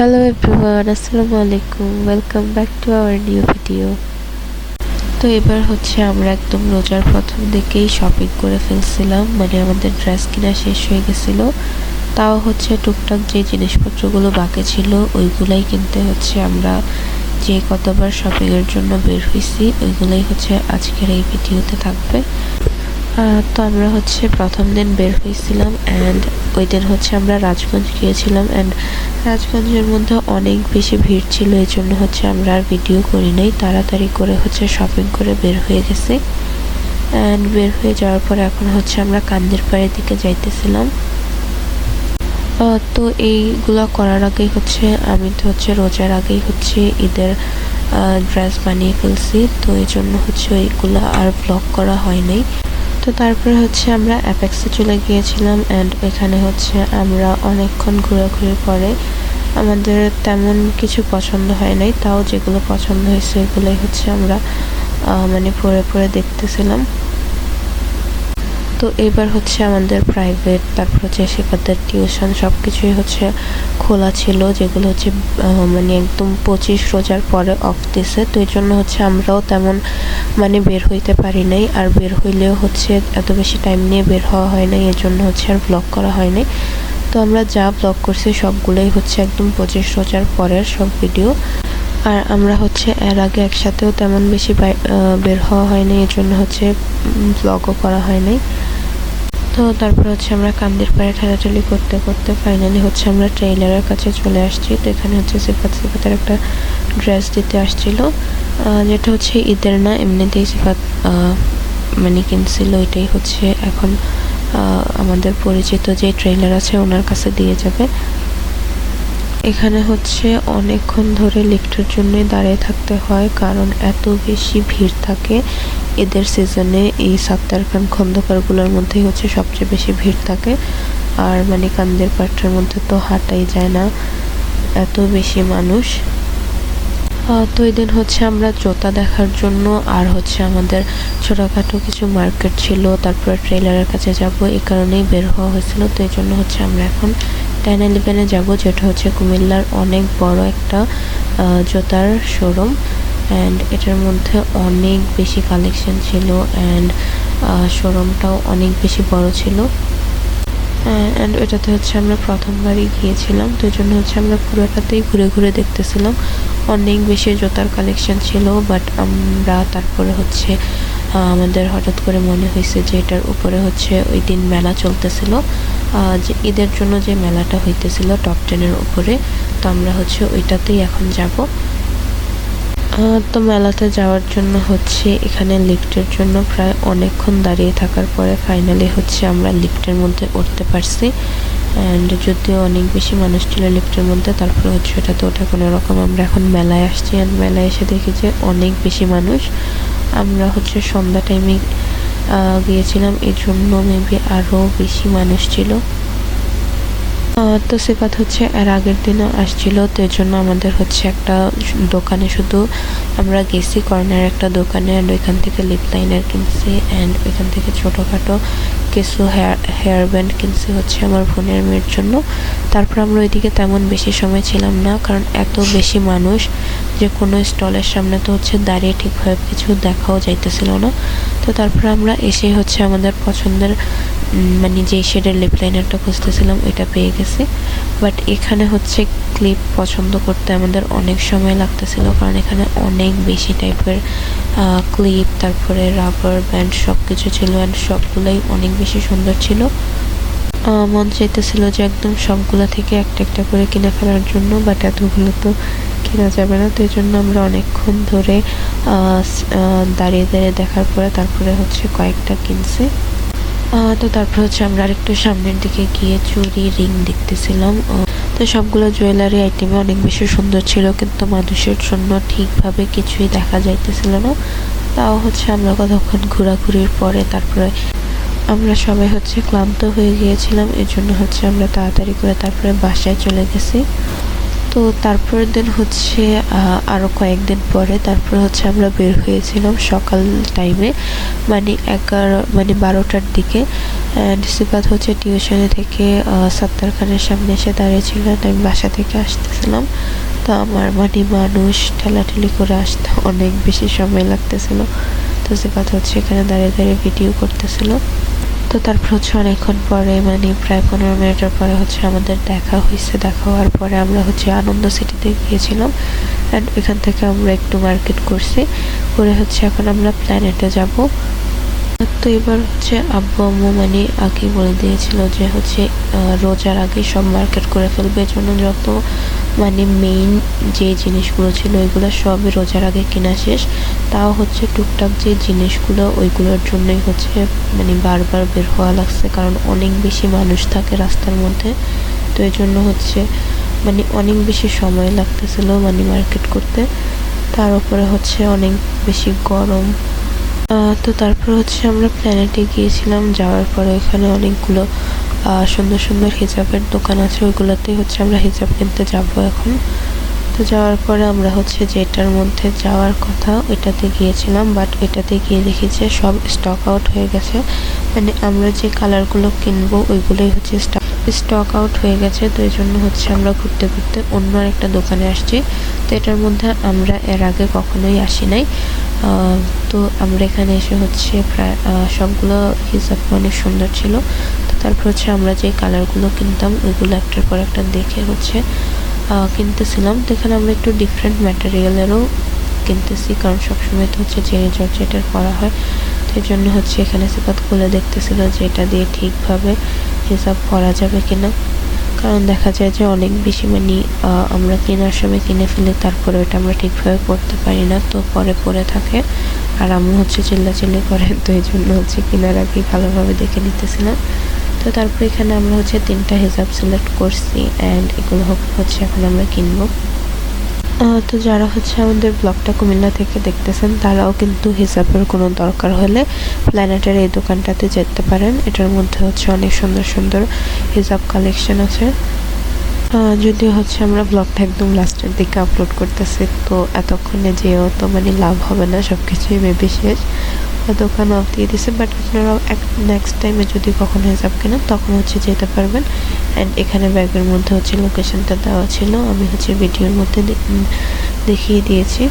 Hello everyone, আসসালামু আলাইকুম, welcome back to our new video. তো এবার হচ্ছে আমরা একদম রোজার প্রথম দিকেই শপিং করে ফেলছিলাম, মানে আমাদের ড্রেস কিনা শেষ হয়ে গেছিল। তাও হচ্ছে টুকটাক যে জিনিসপত্রগুলো বাকি ছিল ওইগুলাই কিনতে হচ্ছে আমরা যে কতবার শপিংয়ের জন্য বের হয়েছি ওইগুলাই হচ্ছে আজকের এই ভিডিওতে থাকবে। তো আমরা হচ্ছে প্রথম দিন বের হয়েছিলাম অ্যান্ড ওই দিন হচ্ছে আমরা রাজগঞ্জ গিয়েছিলাম অ্যান্ড রাজগঞ্জের মধ্যে অনেক বেশি ভিড় ছিল, এই জন্য হচ্ছে আমরা আর ভিডিও করি নাই, তাড়াতাড়ি করে হচ্ছে শপিং করে বের হয়ে গেছি। অ্যান্ড বের হয়ে যাওয়ার পরে এখন হচ্ছে আমরা কান্দির পাড়ের দিকে যাইতেছিলাম। তো এইগুলো করার আগেই হচ্ছে আমি তো হচ্ছে রোজার আগেই হচ্ছে ঈদের ড্রেস বানিয়ে ফেলছি, তো এই জন্য হচ্ছে ওইগুলো আর ব্লগ করা হয় নাই। তো তারপরে হচ্ছে আমরা অ্যাপেক্সে চলে গিয়েছিলাম অ্যান্ড এখানে হচ্ছে আমরা অনেকক্ষণ ঘোরাঘুরির পরে আমাদের তেমন কিছু পছন্দ হয় নাই, তাও যেগুলো পছন্দ হয়েছে এগুলোই হচ্ছে আমরা মানে পরে পরে দেখতেছিলাম। তো এবার হচ্ছে আমাদের প্রাইভেট, তারপর হচ্ছে শেখাদের টিউশন সব কিছুই হচ্ছে খোলা ছিল, যেগুলো হচ্ছে মানে একদম 25 রোজার পরে অফ দিছে। তো এই জন্য হচ্ছে আমরাও তেমন মানে বের হইতে পারি নাই, আর বের হইলেও হচ্ছে এত বেশি টাইম নিয়ে বের হওয়া হয় নাই, এর জন্য হচ্ছে আর ব্লগ করা হয় নাই। তো আমরা যা ব্লগ করছি সবগুলোই হচ্ছে একদম 25 রোজার পরের সব ভিডিও। আর আমরা হচ্ছে এর আগে একসাথেও তেমন বেশি বের হওয়া হয়নি, এর জন্য হচ্ছে ব্লগও করা হয় নাই। তো তারপর হচ্ছে আমরা কান্দির পাড়ে ঠেলাঠেলি করতে করতে ফাইনালি হচ্ছে আমরা ট্রেইলারের কাছে চলে আসছি। তো এখানে হচ্ছে সিফাতের একটা ড্রেস দিতে আসছিল, যেটা হচ্ছে ঈদের না, এমনিতেই সিফাত মানে কিনছিল। ওইটাই হচ্ছে এখন আমাদের পরিচিত যে ট্রেইলার আছে ওনার কাছে দিয়ে যাবে। এখানে হচ্ছে অনেকক্ষণ ধরে লিফটের জন্যই দাঁড়িয়ে থাকতে হয়, কারণ এত বেশি ভিড় থাকে ঈদের সিজনে। এই সাত্তার খান খন্দকারগুলোর মধ্যেই হচ্ছে সবচেয়ে বেশি ভিড় থাকে, আর মানে কান্দের পাট্টার মধ্যে তো হাঁটাই যায় না, এত বেশি মানুষ। তো এই দিন হচ্ছে আমরা জুতা দেখার জন্য আর হচ্ছে আমাদের ছোটোখাটো কিছু মার্কেট ছিল, তারপরে ট্রেলারের কাছে যাব, এই কারণেই বের হওয়া হয়েছিল। তো এই জন্য হচ্ছে আমরা এখন 10-11-এ যাব, যেটা হচ্ছে কুমিল্লার অনেক বড় একটা জুতার শোরুম। অ্যান্ড এটার মধ্যে অনেক বেশি কালেকশন ছিল অ্যান্ড শোরুমটাও অনেক বেশি বড় ছিল। অ্যান্ড এটাতে হচ্ছে আমরা প্রথমবারই গিয়েছিলাম, তো এই জন্য হচ্ছে আমরা পুরোটাতেই ঘুরে ঘুরে দেখতেছিলাম। অনেক বেশি জুতার কালেকশন ছিল, বাট আমরা তারপরে হচ্ছে আমাদের হঠাৎ করে মনে হয়েছে যে এটার উপরে হচ্ছে ওই দিন মেলা চলতেছিল, যে ঈদের জন্য যে মেলাটা হইতেছিল টপ 10-এর উপরে। তো আমরা হচ্ছে ওইটাতেই এখন যাব। তো মেলাতে যাওয়ার জন্য হচ্ছে এখানে লিফটের জন্য প্রায় অনেকক্ষণ দাঁড়িয়ে থাকার পরে ফাইনালি হচ্ছে আমরা লিফটের মধ্যে উঠতে পারছি। অ্যান্ড যদিও অনেক বেশি মানুষ ছিল লিফটের মধ্যে, তারপরে হচ্ছে ওটাতে ওঠা কোনো রকম আমরা এখন মেলায় আসছি। অ্যান্ড মেলায় এসে দেখি যে অনেক বেশি মানুষ। আমরা হচ্ছে সন্ধ্যা টাইমে গিয়েছিলাম, এই জন্য মেবি আরও বেশি মানুষ ছিল। তো সিফাত হচ্ছে এর আগের দিনও আসছিল, তো এর জন্য আমাদের হচ্ছে একটা দোকানে শুধু আমরা গেছি, কর্নার একটা দোকানে, অ্যান্ড ওইখান থেকে লিপ লাইনার কিনছি অ্যান্ড ওইখান থেকে ছোটোখাটো কিছু হেয়ার ব্যান্ড কিনছি হচ্ছে আমার বোনের মেয়ের জন্য। তারপর আমরা ওইদিকে তেমন বেশি সময় ছিলাম না, কারণ এত বেশি মানুষ যে কোনো স্টলের সামনে তো হচ্ছে দাঁড়িয়ে ঠিকভাবে কিছু দেখাও যাইতেছিল না। তো তারপর আমরা এসে হচ্ছে আমাদের পছন্দের মানে যেই শেডের লিপ লাইনারটা খুঁজতেছিলাম ওইটা পেয়ে গেছি। বাট এখানে হচ্ছে ক্লিপ পছন্দ করতে আমাদের অনেক সময় লাগতেছিল, কারণ এখানে অনেক বেশি টাইপের ক্লিপ, তারপরে রাবার ব্যান্ড সব কিছু ছিল অ্যান্ড সবগুলোই অনেক বেশি সুন্দর ছিল। মন চাইতেছিল যে একদম সবগুলো থেকে একটা একটা করে কিনে ফেলার জন্য, বাট এতগুলো তো কেনা যাবে না। তো এই জন্য আমরা অনেকক্ষণ ধরে দাঁড়িয়ে দাঁড়িয়ে দেখার পরে তারপরে হচ্ছে কয়েকটা কিনছি। তো তারপর হচ্ছে আমরা আরেকটু সামনের দিকে গিয়ে চুড়ি রিং দেখতেছিলাম। তো সবগুলো জুয়েলারি আইটেমে অনেক বেশি সুন্দর ছিল, কিন্তু মানুষের জন্য ঠিকভাবে কিছুই দেখা যাইতেছিল না। তাও হচ্ছে আমরা কতক্ষণ ঘোরাঘুরির পরে তারপরে আমরা সবাই হচ্ছে ক্লান্ত হয়ে গিয়েছিলাম, এর জন্য হচ্ছে আমরা তাড়াতাড়ি করে তারপরে বাসায় চলে গেছি। তো তো তারপরের দিন হচ্ছে আরও কয়েকদিন পরে তারপর হচ্ছে আমরা বের হয়েছিলাম সকাল টাইমে, মানে 12টার দিকে। সিফাত হচ্ছে টিউশনে থেকে সাত্তার খানের সামনে এসে দাঁড়িয়েছিল, আমি বাসা থেকে আসতেছিলাম। তো আমার মানুষ ঠেলাঠেলি করে আসতে অনেক বেশি সময় লাগতেছিল। তো সিফাত হচ্ছে এখানে দাঁড়িয়ে দাঁড়িয়ে ভিডিও করতেছিল। তো তারপর হচ্ছে অনেকক্ষণ পরে প্রায় 15 মিনিটের পরে হচ্ছে আমাদের দেখা হয়েছে। দেখা হওয়ার পরে আমরা হচ্ছে আনন্দ সিটিতে গিয়েছিলাম, অ্যান্ড এখান থেকে আমরা একটু মার্কেট করছি, করে হচ্ছে এখন আমরা প্ল্যানেটে যাব। তো এবার হচ্ছে আব্বু আম্মু আগেই বলে দিয়েছিল যে হচ্ছে রোজার আগে সব মার্কেট করে ফেলবে, জন্য যত মেইন যে জিনিসগুলো ছিল ওইগুলো সবই রোজার আগে কেনা শেষ। তাও হচ্ছে টুকটাক যে জিনিসগুলো ওইগুলোর জন্যই হচ্ছে বারবার বের হওয়া লাগছে, কারণ অনেক বেশি মানুষ থাকে রাস্তার মধ্যে। তো এই জন্য হচ্ছে অনেক বেশি সময় লাগতেছিল মার্কেট করতে, তার উপরে হচ্ছে অনেক বেশি গরম। তো তারপর হচ্ছে আমরা প্ল্যানেটে গিয়েছিলাম। যাওয়ার পরে ওখানে অনেকগুলো সুন্দর সুন্দর হিজাবের দোকান আছে, ওইগুলোতেই হচ্ছে আমরা হিজাব কিনতে যাব এখন। তো যাওয়ার পরে আমরা হচ্ছে যেটার মধ্যে যাওয়ার কথা ওইটাতে গিয়েছিলাম, বাট ওইটাতে গিয়ে দেখি যে সব স্টক আউট হয়ে গেছে। আমরা যে কালারগুলো কিনবো ওইগুলোই হচ্ছে স্টক আউট হয়ে গেছে। তো এই জন্য হচ্ছে আমরা ঘুরতে ঘুরতে অন্য একটা দোকানে আসছি। তো এটার মধ্যে আমরা এর আগে কখনোই আসি নাই। তো আমরা এখানে এসে হচ্ছে প্রায় সবগুলো হিসাব অনেক সুন্দর ছিল। তো তারপর হচ্ছে আমরা যে কালারগুলো কিনতাম ওইগুলো একটার পর একটা দেখে হচ্ছে কিনতেছিলাম। তো এখানে আমরা একটু ডিফারেন্ট ম্যাটেরিয়ালেরও কিনতেছি, কারণ সবসময় তো হচ্ছে জেরি জর্জেটের করা হয়। তো এই জন্য হচ্ছে এখানে সিফাত খুলে দেখতেছিল যে এটা দিয়ে ঠিকভাবে হিসাব করা যাবে কিনা, কারণ দেখা যায় যে অনেক বেশি আমরা কেনার সময় কিনে ফেলি, তারপরে ওটা আমরা ঠিকভাবে পড়তে পারি না, তো পরে থাকে। আর আম্মু হচ্ছে চিল্লাচিল্লি করে, তো এই জন্য হচ্ছে কেনার আগেই ভালোভাবে দেখে নিতেছিলাম। তো তারপরে এখানে আমরা হচ্ছে 3টা হিসাব সিলেক্ট করছি, অ্যান্ড এগুলো হচ্ছে এখন আমরা কিনবো। তো যারা হচ্ছে আমাদের ব্লগটা কুমিল্লা থেকে দেখতেছেন তারাও কিন্তু হিসাবের কোনো দরকার হলে প্ল্যানেটের এই দোকানটাতে যেতে পারেন। এটার মধ্যে হচ্ছে অনেক সুন্দর সুন্দর হিসাব কালেকশন আছে। যদিও হচ্ছে আমরা ব্লগটা একদম লাস্টের দিকে আপলোড করতেছি, তো এতক্ষণে যেও তো লাভ হবে না, সব কিছুই মেবি শেষ, দোকান অফ দিয়ে দিছে। বাট আপনারাও নেক্সট টাইমে যদি কখনো হিসাব কেনেন তখন হচ্ছে যেতে পারবেন। অ্যান্ড এখানে ব্যাগের মধ্যে হচ্ছে লোকেশনটা দেওয়া ছিল, আমি হচ্ছে ভিডিওর মধ্যে দেখিয়ে দিয়েছি।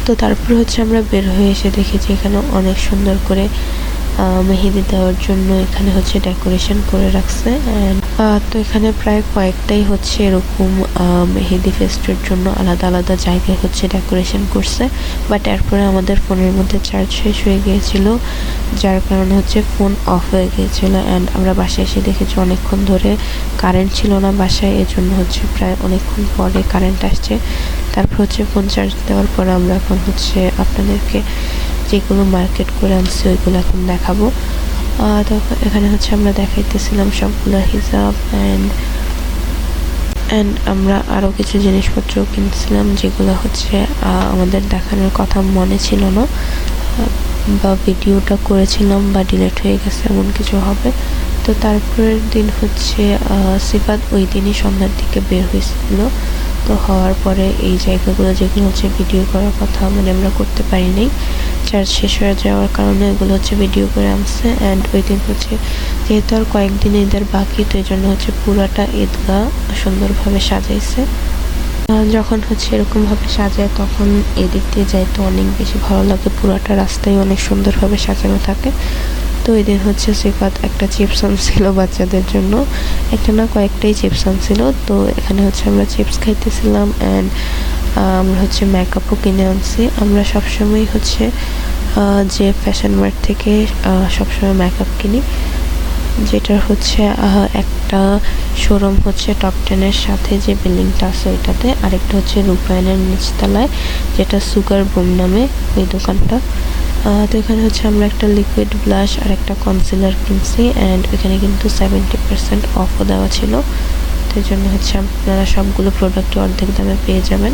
তো তারপর হচ্ছে আমরা বের হয়ে এসে দেখেছি এখানে অনেক সুন্দর করে মেহেদি দেওয়ার জন্য এখানে হচ্ছে ডেকোরেশন করে রাখছে। অ্যান্ড তো এখানে প্রায় কয়েকটাই হচ্ছে এরকম মেহেদি ফেস্টের জন্য আলাদা আলাদা জায়গায় হচ্ছে ডেকোরেশন করছে। বাট এরপরে আমাদের ফোনের মধ্যে চার্জ শেষ হয়ে গিয়েছিল, যার কারণে হচ্ছে ফোন অফ হয়ে গিয়েছিল। অ্যান্ড আমরা বাসায় এসে দেখেছি অনেকক্ষণ ধরে কারেন্ট ছিল না বাসায়, এজন্য হচ্ছে প্রায় অনেকক্ষণ পরে কারেন্ট আসছে। তারপর হচ্ছে ফোন চার্জ দেওয়ার পরে আমরা এখন হচ্ছে আপনাদেরকে যেগুলো মার্কেট করে আনছি ওইগুলো এখন দেখাবো। তো এখানে হচ্ছে আমরা দেখাইতেছিলাম সবগুলো হিসাব, অ্যান্ড আমরা আরও কিছু জিনিসপত্র কিনছিলাম যেগুলো হচ্ছে আমাদের দেখানোর কথা মনে ছিল না, বা ভিডিওটা করেছিলাম বা ডিলিট হয়ে গেছে এমন কিছু হবে। তো তারপরের দিন হচ্ছে সিফাত ওই দিনই সন্ধ্যার দিকে বের হয়েছিল। তো হওয়ার পরে এই জায়গাগুলো যেগুলো হচ্ছে ভিডিও করার কথা আমরা করতে পারিনি, চার্জ শেষ হয়ে যাওয়ার কারণে এগুলো হচ্ছে ভিডিও করে আনছে। অ্যান্ড ওই দিন হচ্ছে যেহেতু আর কয়েকদিন ঈদের বাকি, তো এই জন্য হচ্ছে পুরাটা ঈদগাহ সুন্দরভাবে সাজাইছে। যখন হচ্ছে এরকমভাবে সাজায় তখন এদিক দিয়ে যাইতে অনেক বেশি ভালো লাগে, পুরাটা রাস্তায় অনেক সুন্দরভাবে সাজানো থাকে। তো ওই দিন হচ্ছে সিফাত একটা চিপস আনছিল বাচ্চাদের জন্য, একটা না কয়েকটাই চিপস আনছিল। তো এখানে হচ্ছে আমরা চিপস খাইতেছিলাম, অ্যান্ড আমরা হচ্ছে মেকআপও কিনে আনছি। আমরা সবসময় হচ্ছে যে ফ্যাশন মার্ট থেকে সবসময় মেকআপ কিনি, যেটার হচ্ছে একটা শোরুম হচ্ছে টপ 10-এর সাথে যে বিল্ডিংটা আছে ওইটাতে, আরেকটা হচ্ছে রূপায়ণের নিচতলায় যেটা সুগার বুম নামে ওই দোকানটা। তো এখানে হচ্ছে আমরা একটা লিকুইড ব্লাশ আর একটা কনসিলার কিনছি, অ্যান্ড এখানে কিন্তু 70% অফও দেওয়া ছিল। তো এই জন্য হচ্ছে আপনারা সবগুলো প্রোডাক্ট অর্ধেক দামে পেয়ে যাবেন।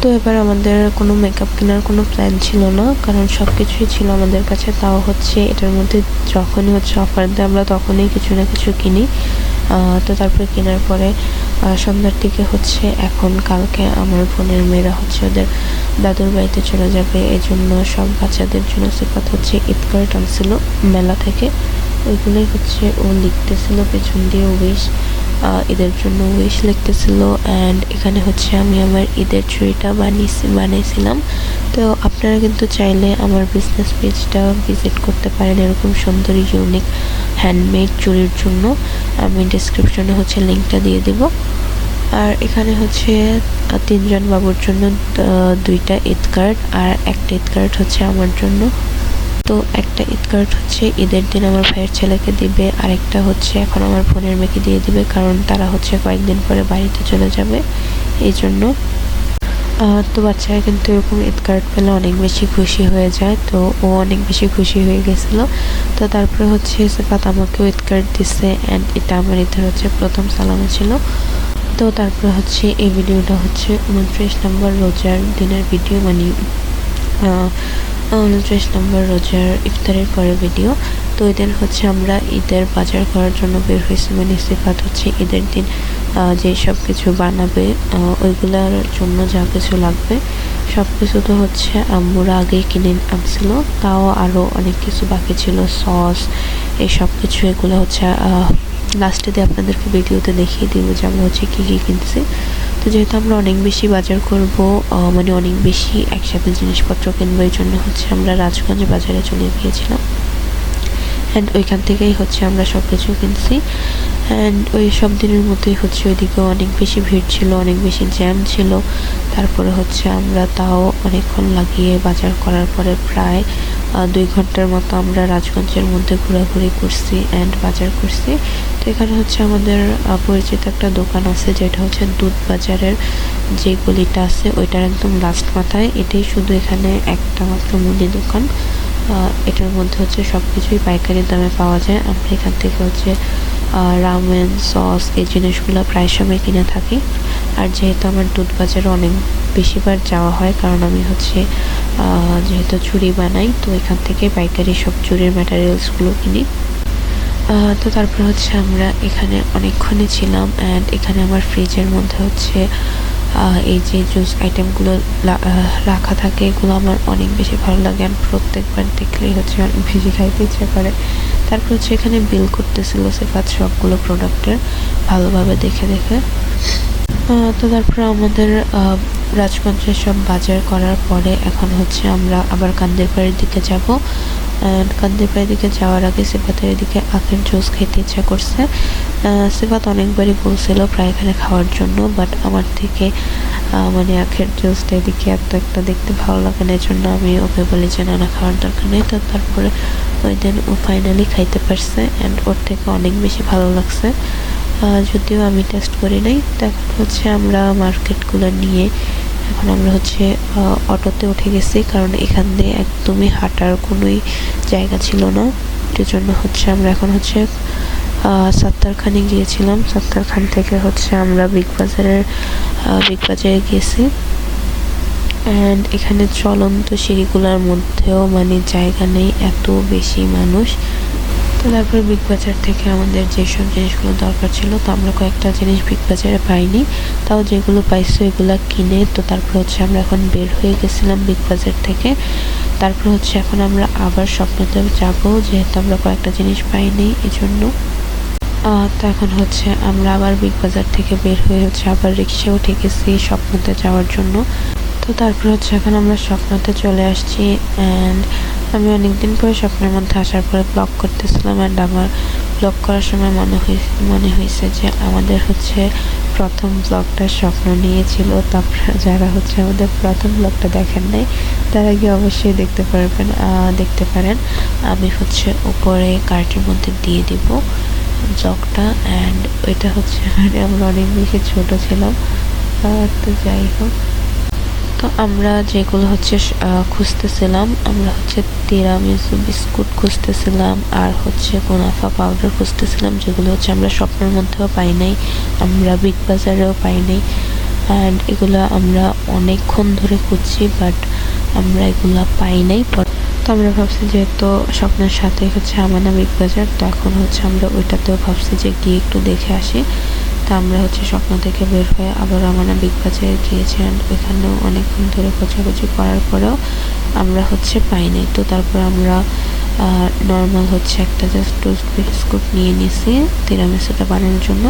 তো এবার আমাদের কোনো মেকআপ কেনার কোনো প্ল্যান ছিল না, কারণ সব কিছুই ছিল আমাদের কাছে। তাও হচ্ছে এটার মধ্যে যখনই হচ্ছে অফার দেয় আমরা তখনই কিছু না কিছু কিনি। তো তারপরে কেনার পরে সন্ধ্যার দিকে হচ্ছে এখন কালকে আমার বোনের মেয়েরা হচ্ছে ওদের দাদুর বাড়িতে চলে যাবে, এই জন্য সব বাচ্চাদের জন্য সিফাত হচ্ছে ঈদ কার্ড আনছিল মেলা থেকে। ওইগুলোই হচ্ছে ও লিখতেছিল পেছন দিয়ে উইশ, ঈদের জন্য উইশ লিখতেছিল। অ্যান্ড এখানে হচ্ছে আমি আমার ঈদের ছুরিটা বানিয়েছিলাম। তো আপনারা কিন্তু চাইলে আমার বিজনেস পেজটা ভিজিট করতে পারেন এরকম সুন্দর ইউনিক হ্যান্ডমেড চুড়ির জন্য। আমি ডিসক্রিপশনে হচ্ছে লিঙ্কটা দিয়ে দিব। আর এখানে হচ্ছে তিনজন বাবুর জন্য দুইটা ঈদ কার্ড, আর একটা ঈদ কার্ড হচ্ছে আমার জন্য। তো একটা ঈদ কার্ড হচ্ছে ঈদের দিন আমার ভাইয়ের ছেলেকে দিবে, আরেকটা হচ্ছে এখন আমার বোনের মেয়েকে দিয়ে দিবে, কারণ তারা হচ্ছে কয়েকদিন পরে বাড়িতে চলে যাবে এই জন্য। তো বাচ্চারা কিন্তু এরকম ঈদ কার্ড পেলে অনেক বেশি খুশি হয়ে যায়, তো ও অনেক বেশি খুশি হয়ে গেছিলো। তো তারপরে হচ্ছে সিফাত আমাকেও ঈদ কার্ড দিচ্ছে, অ্যান্ড এটা আমার ঈদের হচ্ছে প্রথম সালামে ছিল। তো তারপরে হচ্ছে এই ভিডিওটা হচ্ছে 29 নম্বর রোজার দিনের ভিডিও, মানে 29 নম্বর রোজার ইফতারের পরে ভিডিও। তো ওই দিন হচ্ছে আমরা ঈদের বাজার করার জন্য বের হয়েছি, মানে সিফাত হচ্ছে ঈদের দিন যে সব কিছু বানাবে ওইগুলোর জন্য যা কিছু লাগবে সব কিছু তো হচ্ছে আম্মুরা আগেই কিনে আনছিল, তাও আরও অনেক কিছু বাকি ছিল, সস এই সব কিছু। এগুলো হচ্ছে লাস্টে দিয়ে আপনাদেরকে ভিডিওতে দেখিয়ে দিব যে আমরা হচ্ছে কী কী কিনছি। তো যেহেতু আমরা অনেক বেশি বাজার করব, মানে অনেক বেশি একসাথে জিনিসপত্র কিনবো, এই জন্য হচ্ছে আমরা রাজগঞ্জ বাজারে চলে গিয়েছিলাম, অ্যান্ড ওইখান থেকেই হচ্ছে আমরা সব কিছু কিনছি। অ্যান্ড ওই সব দিনের মতোই হচ্ছে ওইদিকে অনেক বেশি ভিড় ছিল, অনেক বেশি জ্যাম ছিল। তারপরে হচ্ছে আমরা তাও অনেকক্ষণ লাগিয়ে বাজার করার পরে প্রায় 2 ঘন্টার মতো আমরা রাজগঞ্জের মধ্যে ঘোরাঘুরি করছি অ্যান্ড বাজার করছি। তো এখানে হচ্ছে আমাদের পরিচিত একটা দোকান আছে, যেটা হচ্ছে দুধ বাজারের যে গলিটা আছে ওইটার একদম লাস্ট মাথায়। এটাই শুধু এখানে একটা মাত্র মুদি দোকান। এটার মধ্যে হচ্ছে সব কিছুই পাইকারি দামে পাওয়া যায়। আমরা এখান থেকে হচ্ছে রামেন, সস এই জিনিসগুলো প্রায় সময় কিনে থাকি। আর যেহেতু আমার দুধ বাজারে অনেক বেশিবার যাওয়া হয়, কারণ আমি হচ্ছে যেহেতু চুড়ি বানাই, তো এখান থেকে পাইকারি সব চুড়ির ম্যাটেরিয়ালসগুলো কিনি। তো তারপর হচ্ছে আমরা এখানে অনেকক্ষণই ছিলাম, অ্যান্ড এখানে আমার ফ্রিজের মধ্যে হচ্ছে এই যে জুস আইটেমগুলো রাখা থাকে, এগুলো আমার অনেক বেশি ভালো লাগে, আর প্রত্যেকবার দেখলেই হচ্ছে অনেক বেশি খাইতে ইচ্ছা করে। তারপর হচ্ছে এখানে বিল করতেছিল সিফাত সবগুলো প্রোডাক্টের ভালোভাবে দেখে দেখে। তো তারপরে আমাদের রাজগঞ্জের সব বাজার করার পরে এখন হচ্ছে আমরা আবার কান্দিরপাড়ের দিকে যাব। কান্দিরপাড়ের দিকে যাওয়ার আগে সিফাতের এদিকে আখের জুস খেতে ইচ্ছা করছে। সিফাত অনেকবারই বলছিল প্রায় এখানে খাওয়ার জন্য, বাট আমার থেকে মানে আখের জুসটা এদিকে এত একটা দেখতে ভালো লাগে না, এই জন্য আমি ওকে বলি যে না খাওয়ার দরকার নেই। তো তারপরে ওই দিন ও ফাইনালি খাইতে পারছে, অ্যান্ড ওর থেকে অনেক বেশি ভালো লাগছে, যদিও আমি টেস্ট করি নাই। তো এখন হচ্ছে আমরা মার্কেটগুলো নিয়ে এখন আমরা হচ্ছে অটোতে উঠে গেছি, কারণ এখান দিয়ে একদমই হাঁটার কোনোই জায়গা ছিল না। এর জন্য হচ্ছে আমরা এখন হচ্ছে সাত্তারখানে গিয়েছিলাম। সাত্তারখান থেকে হচ্ছে আমরা বিগ বাজারে গেছি। অ্যান্ড এখানে চলন্ত সিঁড়িগুলোর মধ্যেও মানে জায়গা নেই, এত বেশি মানুষ। তো তারপরে বিগ বাজার থেকে আমাদের যেসব জিনিসগুলো দরকার ছিল, তো আমরা কয়েকটা জিনিস বিগ বাজারে পাইনি, তাও যেগুলো পাইছি ওইগুলো কিনে তো তারপর হচ্ছে আমরা এখন বের হয়ে গেছিলাম বিগ বাজার থেকে। তারপর হচ্ছে এখন আমরা আবার স্বপ্নতে যাব, যেহেতু আমরা কয়েকটা জিনিস পাইনি এই জন্য। তো এখন হচ্ছে আমরা আবার বিগ বাজার থেকে বের হয়ে হচ্ছে আবার রিক্সায় উঠে গেছি স্বপ্নতে যাওয়ার জন্য। তো তারপর হচ্ছে এখন আমরা স্বপ্নতে চলে আসছি, অ্যান্ড আমি অনেকদিন পরে স্বপ্নের মধ্যে আসার পরে ব্লগ করতেছিলাম, অ্যান্ড আমার ব্লগ করার সময় মনে হয়েছে যে আমাদের হচ্ছে প্রথম ব্লগটা স্বপ্ন নিয়েছিল। তারপর যারা হচ্ছে আমাদের প্রথম ব্লগটা দেখেন নাই তারা গিয়ে অবশ্যই দেখতে পারেন। আমি হচ্ছে উপরে কার্টের মধ্যে দিয়ে দিব ব্লগটা, অ্যান্ড ওইটা হচ্ছে মানে আমরা অনেক বেশি ছোটো ছিলাম। তো যাই হোক, তো আমরা যেগুলো হচ্ছে খুঁজতেছিলাম, আমরা হচ্ছে তিরামিসু বিস্কুট খুঁজতেছিলাম, আর হচ্ছে কুনাফা পাউডার খুঁজতেছিলাম, যেগুলো হচ্ছে আমরা স্বপ্নের মধ্যেও পাই নাই, আমরা বিগ বাজারেও পাই নাই। অ্যান্ড এগুলো আমরা অনেকক্ষণ ধরে খুঁজছি, বাট আমরা এগুলো পাই নাই। তো আমরা ভাবছি যেহেতু স্বপ্নের সাথে হচ্ছে আমানা বিগ বাজার, তো এখন হচ্ছে আমরা ওইটাতেও ভাবছি যে গিয়ে একটু দেখে আসি। তো আমরা হচ্ছে স্বপ্ন থেকে বের হয়ে আবার আমরা বিগ বাজারে গিয়েছি, অ্যান্ড ওইখানেও অনেকক্ষণ ধরে খোঁজাখুঁজি করার পরেও আমরা হচ্ছে পাই নাই। তো তারপর আমরা নর্মাল হচ্ছে একটা জাস্ট টোস্ট বিস্কুট নিয়ে নিছি তিরামিসুটা বানানোর জন্য,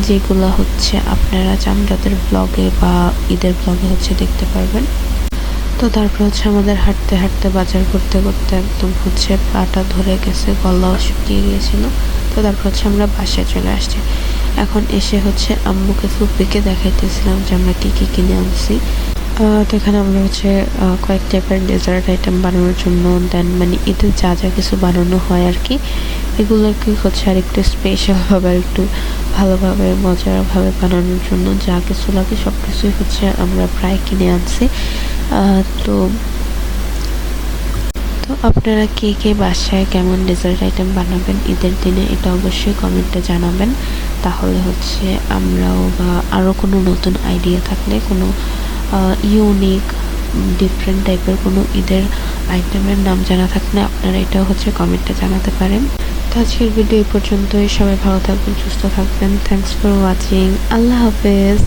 যেগুলো হচ্ছে আপনারা চামড়াদের ব্লগে বা ঈদের ব্লগে হচ্ছে দেখতে পারবেন। তো তারপর হচ্ছে আমাদের হাঁটতে হাঁটতে বাজার করতে করতে একদম হচ্ছে পাটা ধরে গেছে, গলাও শুকিয়ে গিয়েছিল। তো তারপর হচ্ছে আমরা বাসায় চলে আসছি। এখন এসে হচ্ছে আম্মুকে ফুপিকে দেখাইতেছিলাম যে আমরা কী কী কিনে আনছি। তো এখানে আমরা হচ্ছে কয়েক টাইপের ডেজার্ট আইটেম বানানোর জন্য, দেন মানে ঈদের যা যা কিছু বানানো হয় আর কি, এগুলোকে হচ্ছে আর একটু স্পেশালভাবে একটু ভালোভাবে মজারভাবে বানানোর জন্য যা কিছু লাগে সব কিছুই হচ্ছে আমরা প্রায় কিনে আনছি। তো তো আপনারা কে কে বাসায় কেমন ডেজার্ট আইটেম বানাবেন ঈদের দিনে, এটা অবশ্যই কমেন্টে জানাবেন। তাহলে হচ্ছে আমরাও বা আরও কোনো নতুন আইডিয়া থাকলে, কোনো ইউনিক ডিফারেন্ট টাইপের কোনো ঈদের আইটেমের নাম জানা থাকলে আপনারা এটাও হচ্ছে কমেন্টে জানাতে পারেন। তো আজকের ভিডিও এই পর্যন্তই। সবাই ভালো থাকবেন, সুস্থ থাকবেন। Thanks for watching. আল্লাহ হাফেজ।